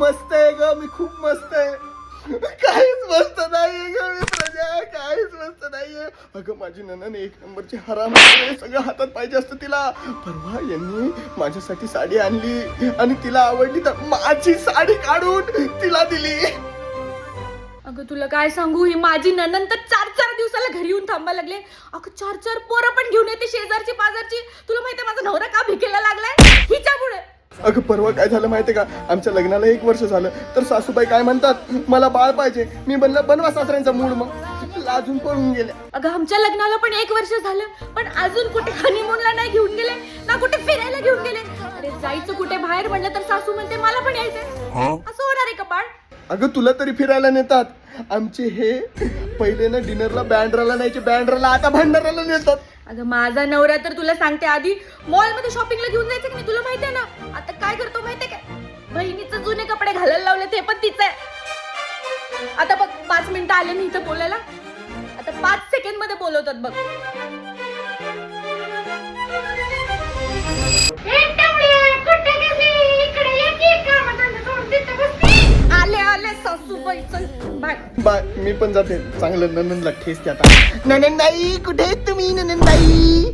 मस्त आहे ग, मी खूप मस्त आहे. काहीच मस्त नाहीये ग मी प्रजा, काहीच मस्त नाहीये. अगं माझी नणन एक नंबरची हराम आहे, सगळं हातात पाहिजे असतं तिला. परवा यांनी माझ्यासाठी साडी आणली आणि तिला आवडली तर माझी साडी काढून तिला दिली. अगं तुला काय सांगू, ही माझी नणंद तर 4-4 दिवसाला घरी येऊन थांबायला लागले. अगं 4-4 पोरं पण घेऊन येते, शेजारची पाजारची. तुला माहितीये माझा नवरा का भिकेला लागलाय? हिच्यामुळे. अगं परवा काय झालं माहितीये का, आमच्या लग्नाला 1 वर्ष झालं तर सासूबाई काय म्हणतात, मला बाळ पाहिजे. मी म्हणलं बनवा सासऱ्यांचा मूड, मग लाजून पळून गेल्या. अगं आमच्या लग्नाला पण 1 वर्ष झालं, पण अजून कुठे हनीमूनला नाही घेऊन गेले ना, कुठे फिरायला घेऊन गेले. अरे जायचं कुठे बाहेर म्हणलं तर सासू म्हणते मला पण यायचंय. असं होणार आहे का बाळ? अगं तुला तरी फिरायला नेतात, आमचे हे पहिले ना डिनरला बँड्राला न्यायचे, बँड्राला आता भंडाराला नेतात. अगं माझा नवरा तर तुला सांगते, आधी मॉल मध्ये शॉपिंगला घेऊन जायचं की नाही तुला माहितीये ना. आता काय करतो माहितीये काय, बहिणीचं जुने कपडे घालायला लावले ते पण तिचं आहे. आता बघ 5 मिनिटं आले मी इथं बोलायला, आता 5 सेकंड मध्ये बोलवतात बघ. आले आले सासूबाई, चल बाय बाय, मी पण जाते. चांगलं ननंदला ठेस द्या आता. ननंदाई कुठे आहेत तुम्ही ननंदाई?